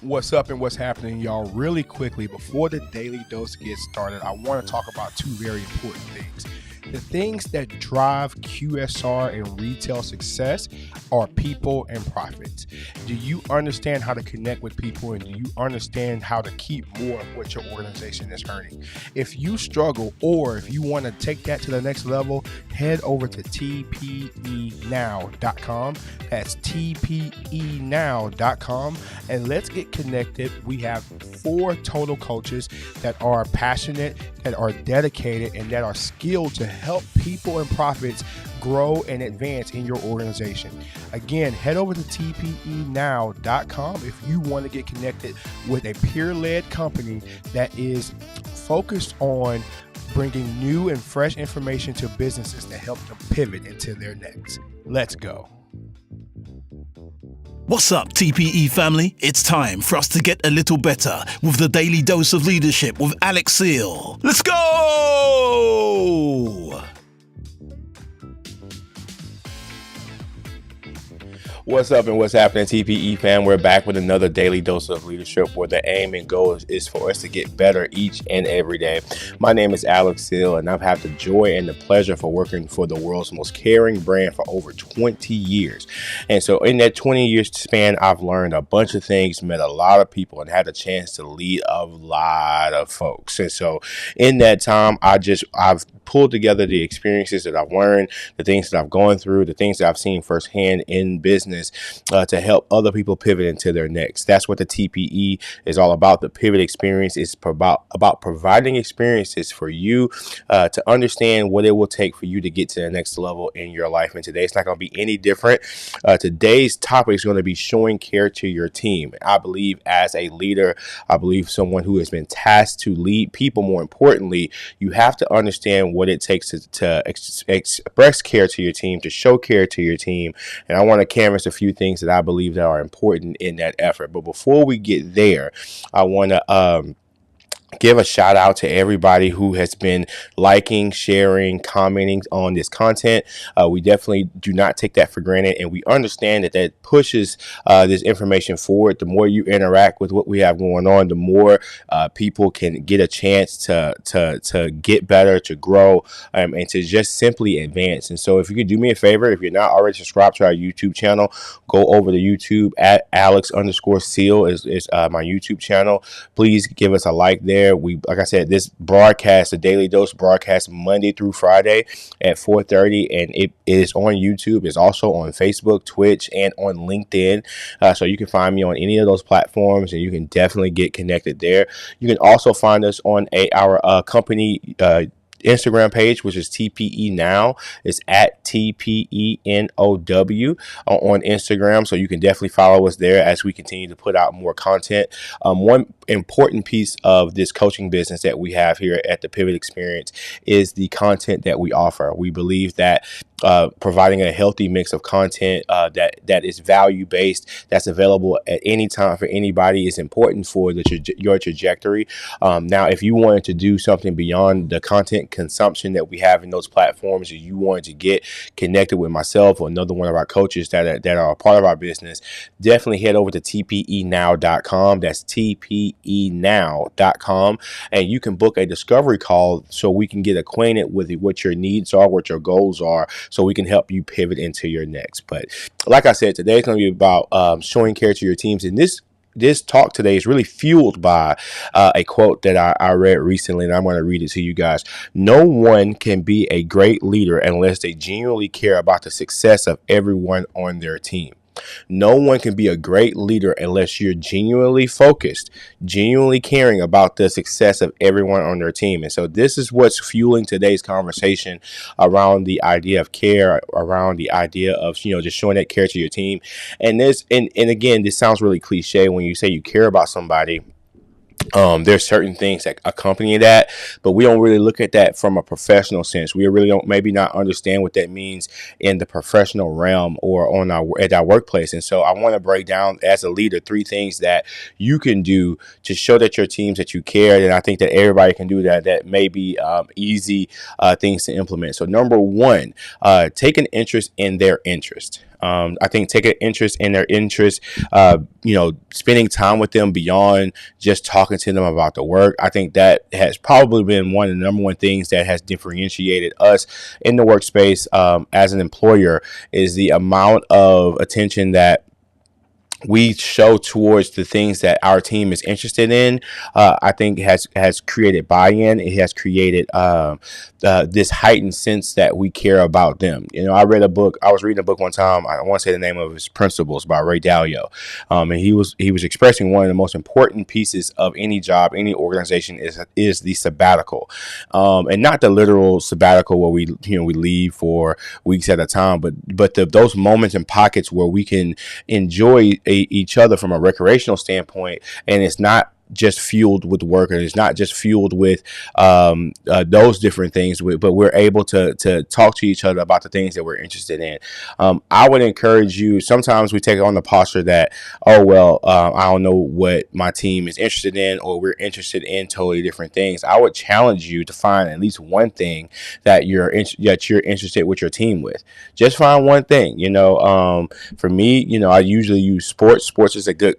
What's up and what's happening, y'all? Really quickly, before the daily dose gets started, I want to talk about two very important things. The things that drive QSR and retail success are people and profits. Do you understand how to connect with people, and do you understand how to keep more of what your organization is earning? If you struggle, or if you want to take that to the next level, head over to tpenow.com. That's tpenow.com, and let's get connected. We have 4 total coaches that are passionate, that are dedicated, and that are skilled to help people and profits grow and advance in your organization. Again, head over to tpenow.com if you want to get connected with a peer-led company that is focused on bringing new and fresh information to businesses to help them pivot into their next. Let's go. What's up, TPE family? It's time for us to get a little better with the Daily Dose of Leadership with Alex Seal. Let's go! What's up and what's happening, TPE fam? We're back with another daily dose of leadership where the aim and goal is for us to get better each and every day. My name is Alex Seal, and I've had the joy and the pleasure for working for the world's most caring brand for over 20 years. And so in that 20-year span, I've learned a bunch of things, met a lot of people, and had a chance to lead a lot of folks. And so in that time, I've pulled together the experiences that I've learned, the things that I've gone through, the things that I've seen firsthand in business, to help other people pivot into their next. That's what the TPE is all about. The pivot experience is about providing experiences for you to understand what it will take for you to get to the next level in your life. And today it's not going to be any different. Today's topic is going to be showing care to your team. I believe as a leader, I believe someone who has been tasked to lead people, more importantly, you have to understand what it takes to express care to your team, to show care to your team. And I want to canvas a few things that I believe that are important in that effort. But before we get there, I want to give a shout out to everybody who has been liking, sharing, commenting on this content. We definitely do not take that for granted, and we understand that pushes this information forward. The more you interact with what we have going on, the more people can get a chance to get better, to grow, and to just simply advance. And so if you could do me a favor, if you're not already subscribed to our YouTube channel, go over to YouTube at Alex_Seal is my YouTube channel. Please give us a like there. Like I said, this broadcast, the Daily Dose broadcast, Monday through Friday at 4:30, and it is on YouTube. It's also on Facebook, Twitch, and on LinkedIn. So you can find me on any of those platforms, and you can definitely get connected there. You can also find us on our company Instagram page, which is TPE Now. It's at TPENOW on Instagram. So you can definitely follow us there as we continue to put out more content. One important piece of this coaching business that we have here at the Pivot Experience is the content that we offer. We believe that providing a healthy mix of content that is value-based, that's available at any time for anybody, is important for your trajectory. Now, if you wanted to do something beyond the content consumption that we have in those platforms, or you wanted to get connected with myself or another one of our coaches that are a part of our business, definitely head over to tpenow.com. That's tpenow.com, and you can book a discovery call so we can get acquainted with what your needs are, what your goals are, so we can help you pivot into your next. But like I said, today is going to be about showing care to your teams. And this talk today is really fueled by a quote that I read recently, and I'm going to read it to you guys. No one can be a great leader unless they genuinely care about the success of everyone on their team. No one can be a great leader unless you're genuinely focused, genuinely caring about the success of everyone on their team. And so this is what's fueling today's conversation around the idea of care, around the idea of, just showing that care to your team. And again, this sounds really cliche when you say you care about somebody. There's certain things that accompany that, but we don't really look at that from a professional sense. We really don't maybe not understand what that means in the professional realm or at our workplace. And so I want to break down, as a leader, 3 things that you can do to show that your teams that you care. And I think that everybody can do that may be easy things to implement. So number 1, take an interest in their interest. I think taking interest in their interests, spending time with them beyond just talking to them about the work. I think that has probably been one of the number one things that has differentiated us in the workspace as an employer, is the amount of attention that we show towards the things that our team is interested in. I think has created buy-in. It has created this heightened sense that we care about them. I was reading a book one time. I want to say the name of his Principles by Ray Dalio, and he was expressing one of the most important pieces of any job, any organization is the sabbatical, and not the literal sabbatical where we leave for weeks at a time, but those moments and pockets where we can enjoy each other from a recreational standpoint, and it's not just fueled with work, and it's not just fueled with those different things, but we're able to talk to each other about the things that we're interested in. I would encourage you. Sometimes we take on the posture that, I don't know what my team is interested in, or we're interested in totally different things. I would challenge you to find at least one thing that you're interested with your team with. Just find one thing. For me, I usually use sports. Sports is a good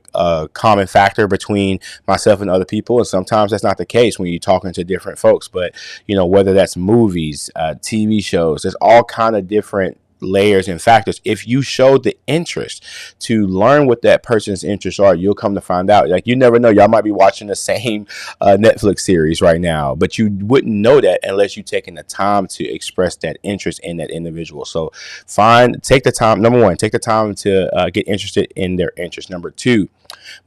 common factor between myself and other people, and sometimes that's not the case when you're talking to different folks. But whether that's movies, TV shows, there's all kind of different layers and factors. If you show the interest to learn what that person's interests are, you'll come to find out. Like, you never know, y'all might be watching the same Netflix series right now, but you wouldn't know that unless you've taken the time to express that interest in that individual. So take the time. Number one, take the time to get interested in their interest. Number two,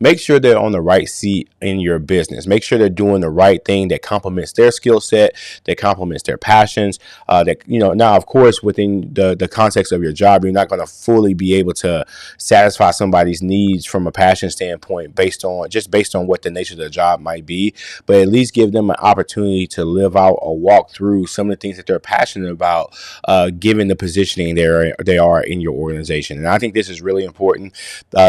make sure they're on the right seat in your business. Make sure they're doing the right thing that complements their skill set, that complements their passions. Now, of course, within the context of your job, you're not going to fully be able to satisfy somebody's needs from a passion standpoint based on what the nature of the job might be. But at least give them an opportunity to live out or walk through some of the things that they're passionate about, given the positioning they are in your organization. And I think this is really important.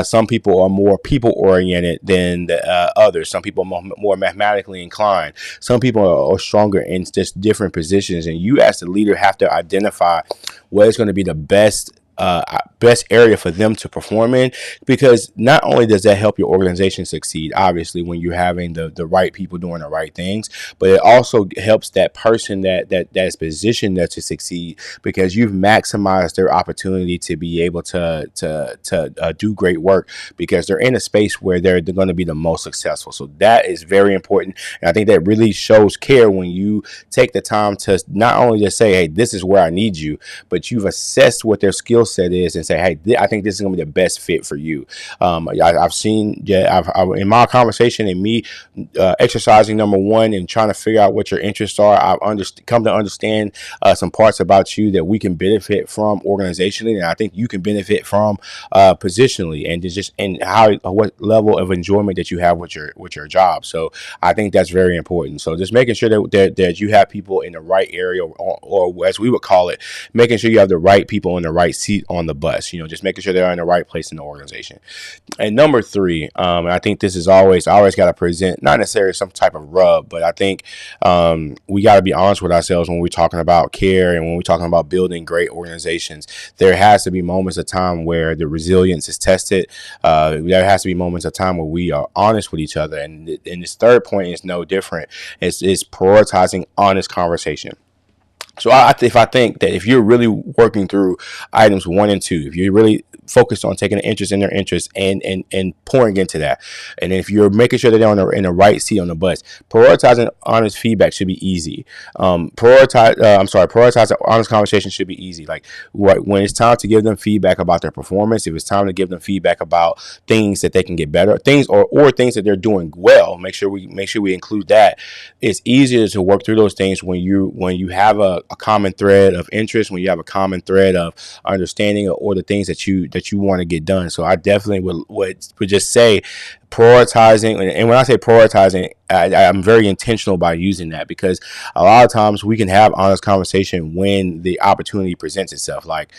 Some people are more people-oriented than others. Some people are more mathematically inclined. Some people are stronger in just different positions. And you, as the leader, have to identify what is going to be the best area for them to perform in, because not only does that help your organization succeed, obviously, when you're having the right people doing the right things, but it also helps that person that is positioned there to succeed, because you've maximized their opportunity to be able to do great work, because they're in a space where they're going to be the most successful. So that is very important, and I think that really shows care when you take the time to not only just say, hey, this is where I need you, but you've assessed what their skill set is and say, hey, I think this is going to be the best fit for you. I've seen, in my conversation and me exercising number one and trying to figure out what your interests are, I've come to understand some parts about you that we can benefit from organizationally, and I think you can benefit from positionally, and what level of enjoyment that you have with your job. So I think that's very important. So just making sure that you have people in the right area, or as we would call it, making sure you have the right people in the right seat on the bus, just making sure they're in the right place in the organization. And number three, and I think this is I always got to present, not necessarily some type of rub, but I think we got to be honest with ourselves when we're talking about care and when we're talking about building great organizations. There has to be moments of time where the resilience is tested. There has to be moments of time where we are honest with each other. And this third point is no different. It's prioritizing honest conversation. So if I think that if you're really working through items 1 and 2, if you're really focused on taking an interest in their interests and pouring into that, and if you're making sure that they're in the right seat on the bus, prioritizing honest feedback should be easy. Prioritizing honest conversation should be easy. Like when it's time to give them feedback about their performance, if it's time to give them feedback about things that they can get better, things or things that they're doing well, make sure we include that. It's easier to work through those things when you have a common thread of interest, when you have a common thread of understanding or the things that you want to get done. So I definitely would just say prioritizing. And when I say prioritizing, I'm very intentional by using that, because a lot of times we can have honest conversation when the opportunity presents itself. Like,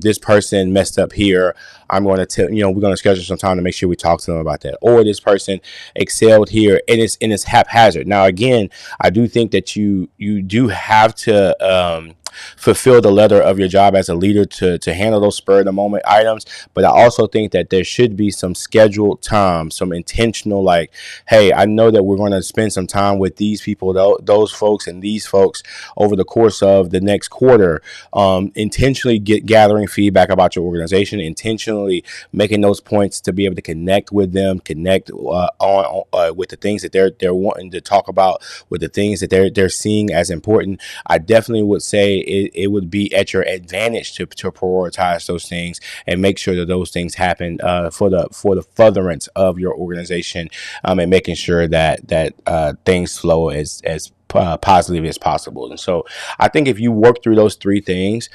this person messed up here. I'm going to tell, we're going to schedule some time to make sure we talk to them about that. Or this person excelled here, and it's haphazard. Now, again, I do think that you do have to fulfill the letter of your job as a leader to handle those spur of the moment items. But I also think that there should be some scheduled time, some intentional, like, hey, I know that we're going to spend some time with these people, those folks and these folks over the course of the next quarter. Intentionally gathering feedback about your organization, intentionally making those points to be able to connect with them, connect with the things that they're wanting to talk about, with the things that they're seeing as important. I definitely would say it would be at your advantage to prioritize those things and make sure that those things happen for the furtherance of your organization, and making sure that things flow as positive as possible. And so I think if you work through those three things,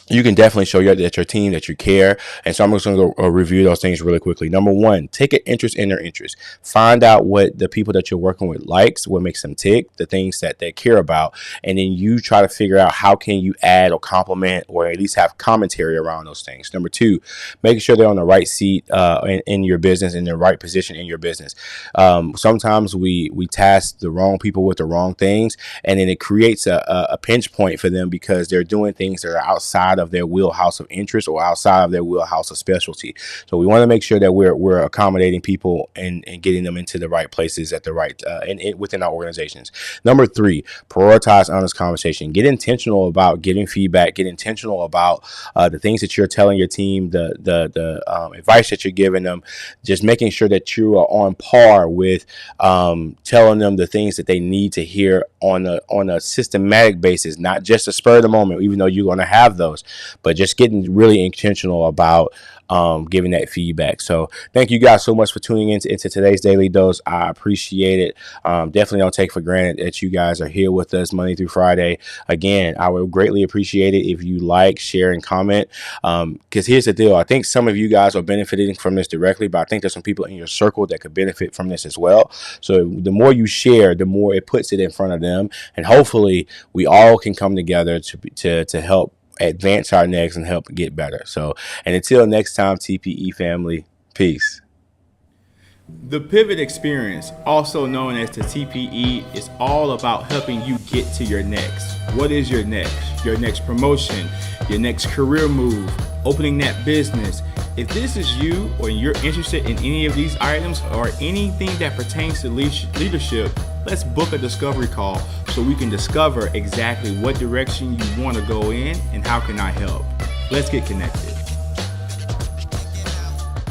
you can definitely show that your team, that you care. And so I'm just going to go review those things really quickly. Number one, take an interest in their interests. Find out what the people that you're working with likes, what makes them tick, the things that they care about. And then you try to figure out how can you add or complement or at least have commentary around those things. Number two, making sure they're on the right seat in your business, in the right position in your business. Sometimes we task the wrong people with the wrong things, and then it creates a pinch point for them because they're doing things that are outside of their wheelhouse of interest or outside of their wheelhouse of specialty. So we want to make sure that we're accommodating people and getting them into the right places at the right and within our organizations. Number three, prioritize honest conversation. Get intentional about getting feedback. Get intentional about the things that you're telling your team, the advice that you're giving them. Just making sure that you are on par with telling them the things that they need to hear on a systematic basis, not just a spur of the moment, even though you're going to have those. But just getting really intentional about giving that feedback. So thank you guys so much for tuning into today's Daily Dose. I appreciate it. Definitely don't take for granted that you guys are here with us Monday through Friday. Again, I would greatly appreciate it if you like, share, and comment. Because here's the deal. I think some of you guys are benefiting from this directly, but I think there's some people in your circle that could benefit from this as well. So the more you share, the more it puts it in front of them. And hopefully we all can come together to help advance our necks and help get better. So, and until next time, TPE family, peace. The Pivot Experience, also known as the TPE, is all about helping you get to your next. What is your next? Your next promotion, your next career move, opening that business. If this is you or you're interested in any of these items or anything that pertains to leadership, let's book a discovery call so we can discover exactly what direction you want to go in and how can I help. Let's get connected.